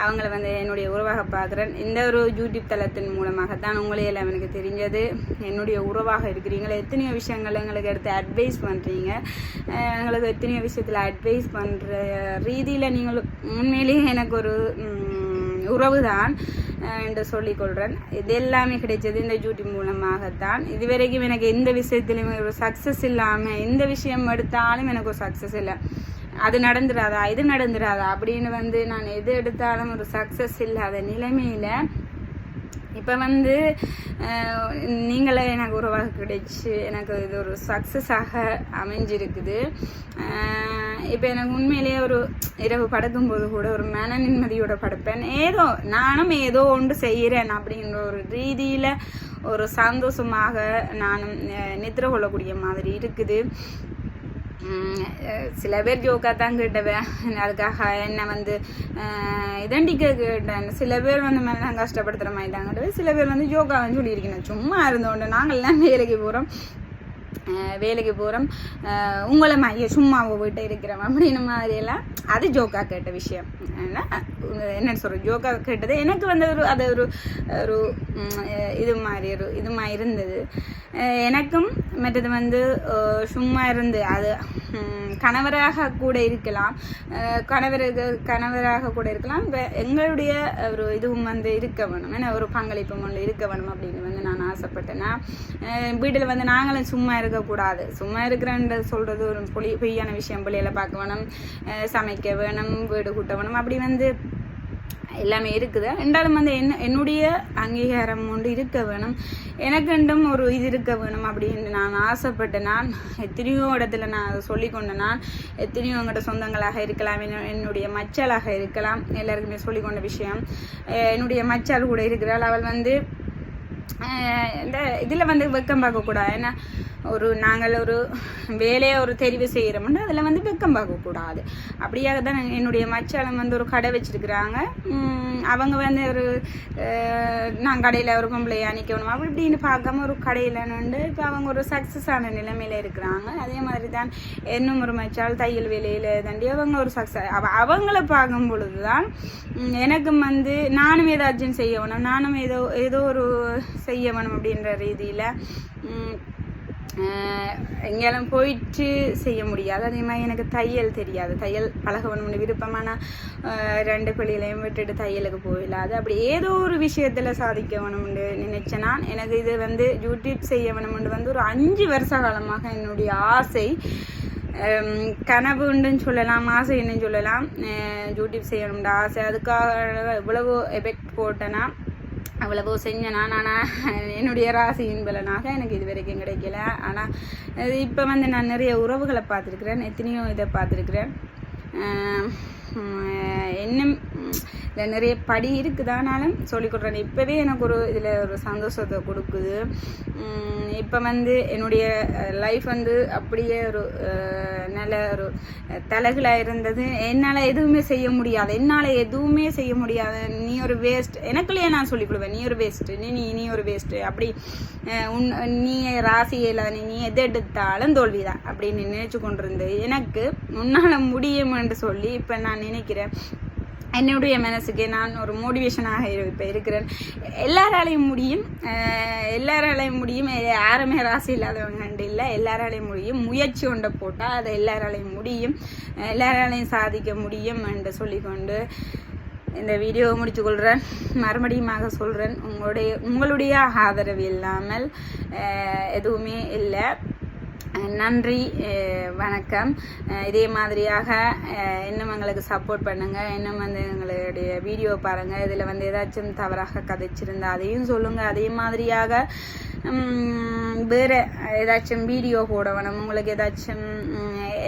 அவங்கள வந்து என்னுடைய உறவாக பார்க்குறேன். இந்த ஒரு யூடியூப் தளத்தின் மூலமாகத்தான் உங்களையெல்லாம் எனக்கு தெரிஞ்சது. என்னுடைய உறவாக இருக்கிறீங்களா, எத்தனையோ விஷயங்கள் எங்களுக்கு எடுத்து அட்வைஸ் பண்ணுறீங்க. எங்களுக்கு எத்தனையோ விஷயத்தில் அட்வைஸ் பண்ணுற ரீதியில் நீங்கள் உண்மையிலேயே எனக்கு ஒரு உறவு தான் என்று சொல்லிக்கொள்கிறேன். இது எல்லாமே கிடைச்சது இந்த யூடியூப் மூலமாகத்தான். இதுவரைக்கும் எனக்கு எந்த விஷயத்துலையும் ஒரு சக்ஸஸ் இல்லாமல் எந்த விஷயம் எடுத்தாலும் எனக்கு ஒரு சக்ஸஸ் இல்லை. அது நடந்துடாதா இது நடந்துடாதா அப்படின்னு வந்து நான் எது எடுத்தாலும் ஒரு சக்ஸஸ் இல்லாத நிலைமையில் இப்போ வந்து நீங்களே எனக்கு உறவாக கிடைச்சி எனக்கு இது ஒரு சக்ஸஸாக அமைஞ்சிருக்குது. இப்போ எனக்கு உண்மையிலேயே ஒரு இரவு படுக்கும்போது கூட ஒரு மன நிம்மதியோட படுப்பேன். நானும் ஏதோ ஒன்று செய்கிறேன் அப்படின்ற ஒரு ரீதியில் ஒரு சந்தோஷமாக நானும் நித்திர கொள்ளக்கூடிய மாதிரி இருக்குது. சில பேர் ஜோக்காக தான் கேட்டவேன், அதுக்காக என்ன வந்து இதண்டிக்க கேட்டேன். சில பேர் வந்து மேலே கஷ்டப்படுத்துகிற மாதிரி தான் கேட்டவே, சில பேர் வந்து ஜோக்காக சொல்லியிருக்கேன். சும்மா இருந்தோண்டு நாங்கள்லாம் வேலைக்கு போகிறோம் உங்களை மைய சும்மாவை போயிட்டு இருக்கிறோம் அப்படின்னு மாதிரியெல்லாம் அது ஜோக்காக கேட்ட விஷயம். என்னென்னு சொல்கிறேன், ஜோக்காக கேட்டது எனக்கு வந்து அது ஒரு இது மாதிரி இருந்தது எனக்கும். மற்றது வந்து சும்மா இருந்து அது கணவராக கூட இருக்கலாம், கணவராக கூட இருக்கலாம். எங்களுடைய ஒரு இதுவும் வந்து இருக்க வேணும், ஏன்னா ஒரு பங்களிப்பும் ஒன்று இருக்க வேணும் அப்படின்னு வந்து நான் ஆசைப்பட்டேன்னா. வீட்டில் வந்து நாங்களும் சும்மா இருக்கக்கூடாது. சும்மா இருக்கிறேன்னு சொல்கிறது ஒரு பொய்யான விஷயம். பிள்ளைகளை பார்க்க வேணும், சமைக்க வேணும், வீடு கூட்ட வேணும், அப்படி வந்து எல்லாமே இருக்குது. என்றாலும் வந்து என்னுடைய அங்கீகாரம் ஒன்று இருக்க வேணும், எனக்கெண்டும் ஒரு இது இருக்க வேணும் அப்படின்னு நான் ஆசைப்பட்டேன். நான் எத்தனையோ இடத்துல நான் அதை சொல்லிக்கொண்டேன். நான் எத்தனையோ எங்கிட்ட சொந்தங்களாக இருக்கலாம், என்னுடைய மச்சாளாக இருக்கலாம், எல்லாருக்குமே சொல்லிக்கொண்ட விஷயம். என்னுடைய மச்சாள் கூட இருக்கிறாள். அவள் வந்து இந்த இதில் வந்து வெக்கம் பார்க்கக்கூடாது. ஏன்னா நாங்கள் ஒரு வேலையை ஒரு தெரிவு செய்கிறோம்னா அதில் வந்து வெக்கம் பார்க்கக்கூடாது. அப்படியாக தான் என்னுடைய மச்சாளம் வந்து ஒரு கடை வச்சுருக்குறாங்க. அவங்க வந்து ஒரு நான் கடையில் ஒரு பொம்பளையாக நிற்கணும் அப்படி இப்படின்னு பார்க்காம ஒரு கடையில் நின்று இப்போ அவங்க ஒரு சக்ஸஸான நிலைமையில் இருக்கிறாங்க. அதே மாதிரி தான் இன்னும் ஒரு மச்சாள் தையல் வேலையில் தாண்டி அவங்க ஒரு சக்ஸஸ். அவங்கள பார்க்கும் பொழுது தான் எனக்கும் வந்து நானும் ஏதாச்சும் செய்ய வேணும், நானும் ஏதோ ஒரு செய்ய வேணும் அப்படின்ற ரீதியில் எங்கேயாலும் போயிட்டு செய்ய முடியாது. அதே மாதிரி எனக்கு தையல் தெரியாது, தையல் பழக வேணும்னு விருப்பமான 2 பிள்ளைகளையும் விட்டுட்டு தையலுக்கு போயிடாது. அப்படி ஏதோ ஒரு விஷயத்தில் சாதிக்க வேணும்னு நினைச்சேன் நான். எனக்கு இது வந்து யூடியூப் செய்ய வேணும்னு வந்து ஒரு 5 வருஷ காலமாக என்னுடைய ஆசை, கனவுன்னு சொல்லலாம், ஆசைன்னு சொல்லலாம். யூடியூப் செய்யணும்ன்ற ஆசை. அதுக்காக இவ்வளவோ எஃபெக்ட் போட்டேன்னா அவ்வளவோ செஞ்சேனா. ஆனால் என்னுடைய ராசியின் பலனாக எனக்கு இது வரைக்கும் கிடைக்கல. ஆனால் இப்போ வந்து நான் நிறைய உறவுகளை பார்த்துருக்குறேன், எத்தனையோ இதை பார்த்துருக்குறேன். இன்னும் இதில் நிறைய படி இருக்குதானாலும் சொல்லிக் கொடுறேன். இப்போவே எனக்கு ஒரு இதில் ஒரு சந்தோஷத்தை கொடுக்குது. இப்போ வந்து என்னுடைய லைஃப் வந்து அப்படியே ஒரு நல்ல ஒரு தலைகளாக இருந்தது. என்னால் எதுவுமே செய்ய முடியாது, நீ ஒரு வேஸ்ட், எனக்குள்ளேயே நான் சொல்லிக் கொடுவேன், நீ ஒரு வேஸ்ட்டு, நீ ஒரு வேஸ்ட்டு, அப்படி நீ ராசி இல்லாத நீ எது எடுத்தாலும் தோல்விதான் அப்படின்னு நினைச்சு கொண்டிருந்தது. எனக்கு உன்னால் முடியும் என்று சொல்லி இப்போ நான் நினைக்கிறேன். என்னுடைய மனசுக்கு நான் ஒரு மோட்டிவேஷனாக இப்போ இருக்கிறேன். எல்லாராலையும் முடியும், யாருமே ராசி இல்லாதவங்க இல்லை, எல்லாராலையும் முடியும். முயற்சி ஒன்றை போட்டால் அதை எல்லாராலையும் முடியும், எல்லாராலையும் சாதிக்க முடியும் என்று சொல்லிக்கொண்டு இந்த வீடியோவை முடித்துக்கொள்கிறேன். மறுபடியும் சொல்கிறேன், உங்களுடைய ஆதரவு இல்லாமல் எதுவுமே இல்லை. நன்றி, வணக்கம். இதே மாதிரியாக இன்னும் எங்களுக்கு சப்போர்ட் பண்ணுங்கள். இன்னும் வந்து எங்களுடைய வீடியோ பாருங்கள். இதில் வந்து ஏதாச்சும் தவறாக கதைச்சிருந்தா அதையும் சொல்லுங்கள். அதே மாதிரியாக வேறு ஏதாச்சும் வீடியோ போட வேணும், உங்களுக்கு ஏதாச்சும்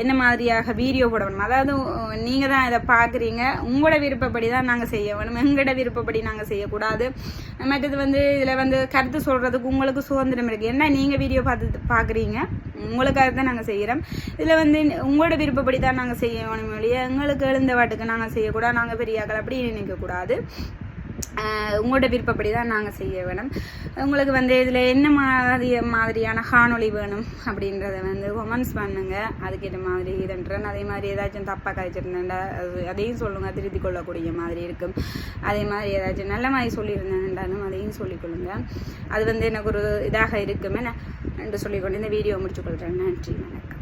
என்ன மாதிரியாக வீடியோ போட வேணும். அதாவது நீங்கள் தான் இதை பார்க்குறீங்க, உங்களோட விருப்பப்படி தான் நாங்கள் செய்ய வேணும், எங்களோட விருப்பப்படி நாங்கள் செய்யக்கூடாது. மற்றது வந்து இதில் வந்து கருத்து சொல்கிறதுக்கு உங்களுக்கு சுதந்திரம் இருக்குது. ஏன்னா நீங்கள் வீடியோ பார்க்குறீங்க, உங்களுக்காக தான் நாங்கள் செய்கிறோம். இதில் வந்து உங்களோட விருப்பப்படி தான் நாங்கள் செய்ய வேணும் இல்லையா, எங்களுக்கு எழுந்த வாட்டுக்கு நாங்கள் செய்யக்கூடாது, நாங்கள் பெரியாக்கள் அப்படி நினைக்கக்கூடாது. உங்களோட விருப்பப்படி தான் நாங்கள் செய்ய வேணும். உங்களுக்கு வந்து இதில் என்ன மாதிரியான காணொளி வேணும் அப்படின்றத வந்து கமெண்ட்ஸ் பண்ணுங்கள். அதுக்கேற்ற மாதிரி இதுன்றேன். அதே மாதிரி ஏதாச்சும் தப்பாக கழிச்சிருந்தேன்டா அதையும் சொல்லுங்கள், திருத்தி கொள்ளக்கூடிய மாதிரி இருக்கும். அதே மாதிரி ஏதாச்சும் நல்ல மாதிரி சொல்லியிருந்தேன்டாலும் அதையும் சொல்லிக்கொள்ளுங்க. அது வந்து எனக்கு ஒரு இதாக இருக்குமே என்று சொல்லிக்கொண்டு இந்த வீடியோ முடிச்சுக்கொள்கிறேன். நன்றி, வணக்கம்.